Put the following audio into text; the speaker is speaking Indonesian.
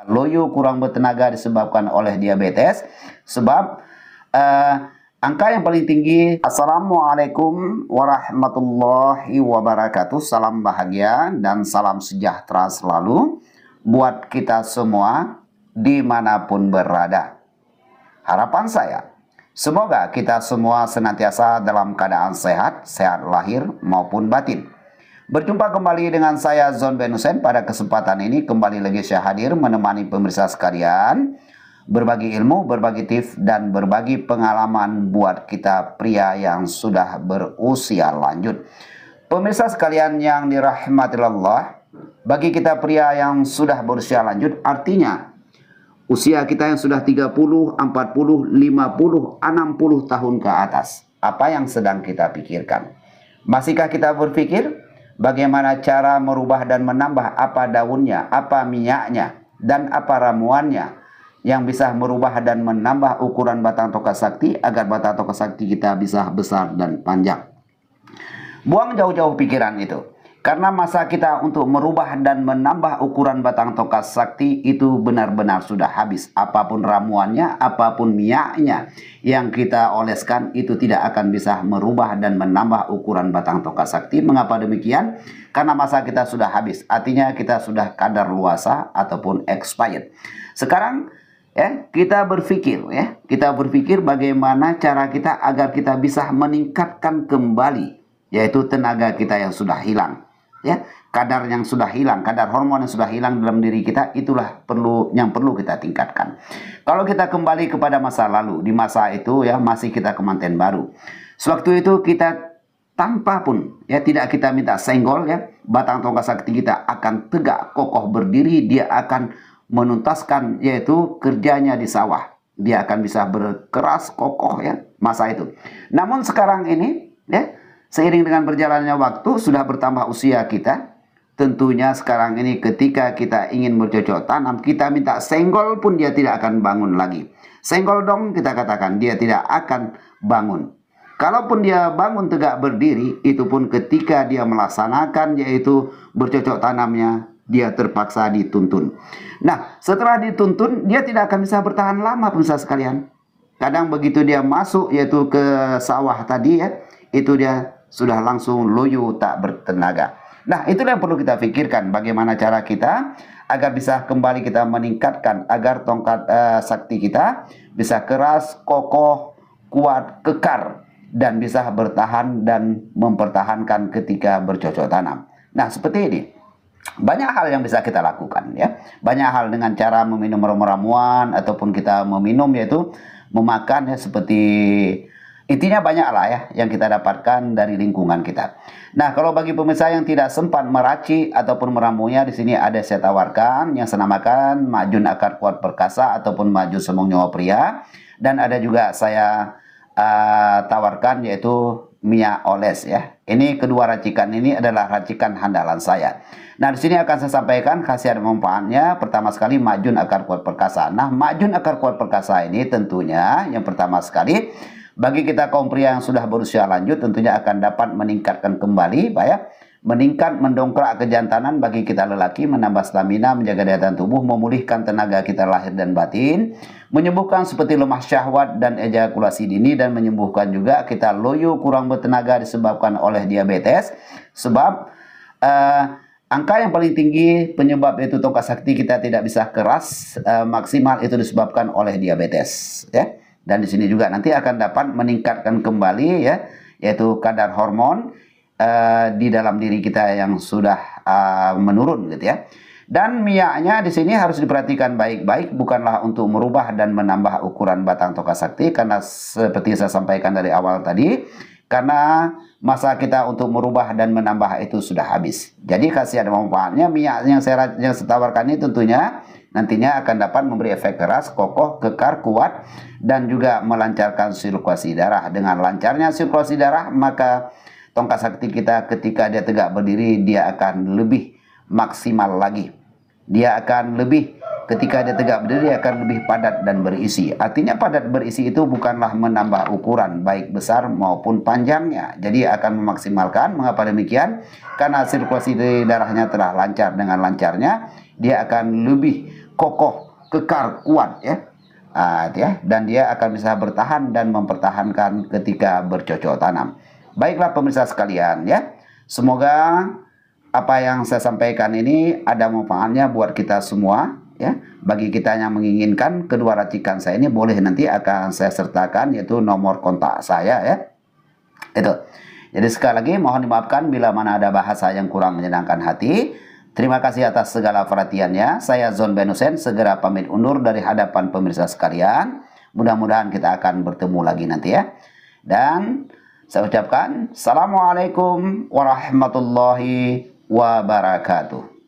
Loyo kurang bertenaga disebabkan oleh diabetes. Sebab angka yang paling tinggi. Assalamualaikum warahmatullahi wabarakatuh. Salam bahagia dan salam sejahtera selalu buat kita semua dimanapun berada. Harapan saya, semoga kita semua senantiasa dalam keadaan sehat, sehat lahir maupun batin. Berjumpa kembali dengan saya Zon Ben Hussein. Pada kesempatan ini kembali lagi saya hadir menemani pemirsa sekalian, berbagi ilmu, berbagi tips, dan berbagi pengalaman buat kita pria yang sudah berusia lanjut. Pemirsa sekalian yang dirahmati Allah, bagi kita pria yang sudah berusia lanjut artinya usia kita yang sudah 30, 40, 50, 60 tahun ke atas. Apa yang sedang kita pikirkan? Masihkah kita berpikir bagaimana cara merubah dan menambah apa daunnya, apa minyaknya, dan apa ramuannya yang bisa merubah dan menambah ukuran batang toka sakti agar batang toka sakti kita bisa besar dan panjang? Buang jauh-jauh pikiran itu. Karena masa kita untuk merubah dan menambah ukuran batang toka sakti itu benar-benar sudah habis. Apapun ramuannya, apapun minyaknya yang kita oleskan itu tidak akan bisa merubah dan menambah ukuran batang toka sakti. Mengapa demikian? Karena masa kita sudah habis. Artinya kita sudah kadaluarsa ataupun expired. Sekarang kita berpikir bagaimana cara kita agar kita bisa meningkatkan kembali yaitu tenaga kita yang sudah hilang. Kadar yang sudah hilang, kadar hormon yang sudah hilang dalam diri kita, itulah yang perlu kita tingkatkan. Kalau kita kembali kepada masa lalu, di masa itu masih kita kemanten baru. Sewaktu itu kita tanpa pun tidak kita minta senggol batang toka sakti kita akan tegak kokoh berdiri, dia akan menuntaskan yaitu kerjanya di sawah. Dia akan bisa berkeras kokoh masa itu. Namun sekarang ini seiring dengan berjalannya waktu, sudah bertambah usia kita. Tentunya sekarang ini ketika kita ingin bercocok tanam, kita minta senggol pun dia tidak akan bangun lagi. Senggol dong kita katakan, dia tidak akan bangun. Kalaupun dia bangun tegak berdiri, itu pun ketika dia melaksanakan yaitu bercocok tanamnya, dia terpaksa dituntun. Nah, setelah dituntun, dia tidak akan bisa bertahan lama pemirsa sekalian. Kadang begitu dia masuk yaitu ke sawah tadi itu dia sudah langsung loyo tak bertenaga. Nah, itulah yang perlu kita pikirkan, bagaimana cara kita agar bisa kembali kita meningkatkan agar tongkat sakti kita bisa keras, kokoh, kuat, kekar, dan bisa bertahan dan mempertahankan ketika bercocok tanam. Nah, seperti ini. Banyak hal yang bisa kita lakukan Banyak hal dengan cara meminum ramuan ataupun kita meminum yaitu memakan seperti intinya banyak lah yang kita dapatkan dari lingkungan kita. Nah, kalau bagi pemirsa yang tidak sempat meracik ataupun meramunya, di sini ada saya tawarkan yang saya namakan Majun Akar Kuat Perkasa ataupun Majun Semong Nyawa Pria, dan ada juga saya tawarkan yaitu minyak oles Ini kedua racikan ini adalah racikan handalan saya. Nah, di sini akan saya sampaikan khasiat dan manfaatnya. Pertama sekali Majun Akar Kuat Perkasa. Nah, Majun Akar Kuat Perkasa ini tentunya yang pertama sekali bagi kita kaum pria yang sudah berusia lanjut tentunya akan dapat meningkatkan kembali meningkat, mendongkrak kejantanan bagi kita lelaki, menambah stamina, menjaga daya tahan tubuh, memulihkan tenaga kita lahir dan batin, menyembuhkan seperti lemah syahwat dan ejakulasi dini, dan menyembuhkan juga kita loyo kurang bertenaga disebabkan oleh diabetes. Sebab angka yang paling tinggi penyebab yaitu tongkat sakti kita tidak bisa keras maksimal itu disebabkan oleh diabetes Dan di sini juga nanti akan dapat meningkatkan kembali yaitu kadar hormon di dalam diri kita yang sudah menurun Dan minyaknya di sini harus diperhatikan baik-baik, bukanlah untuk merubah dan menambah ukuran batang toka sakti, karena seperti saya sampaikan dari awal tadi, karena masa kita untuk merubah dan menambah itu sudah habis. Jadi khasiat dan manfaatnya minyak yang saya tawarkan ini tentunya nantinya akan dapat memberi efek keras, kokoh, kekar, kuat, dan juga melancarkan sirkulasi darah. Dengan lancarnya sirkulasi darah, maka tongkat sakti kita ketika dia tegak berdiri, dia akan lebih maksimal lagi. Dia akan lebih, ketika dia tegak berdiri, dia akan lebih padat dan berisi. Artinya padat berisi itu bukanlah menambah ukuran, baik besar maupun panjangnya. Jadi akan memaksimalkan. Mengapa demikian? Karena sirkulasi darahnya telah lancar. Dengan lancarnya, dia akan lebih kokoh, kekal, kuat ya. Dan dia akan bisa bertahan dan mempertahankan ketika bercocok tanam. Baiklah pemirsa sekalian ya. Semoga apa yang saya sampaikan ini ada manfaatnya buat kita semua ya. Bagi kita yang menginginkan kedua racikan saya ini, boleh nanti akan saya sertakan yaitu nomor kontak saya ya. Itu. Jadi sekali lagi mohon dimaafkan bila mana ada bahasa yang kurang menyenangkan hati. Terima kasih atas segala perhatiannya. Saya Zon Ben Hussein segera pamit undur dari hadapan pemirsa sekalian. Mudah-mudahan kita akan bertemu lagi nanti ya. Dan saya ucapkan Assalamualaikum warahmatullahi wabarakatuh.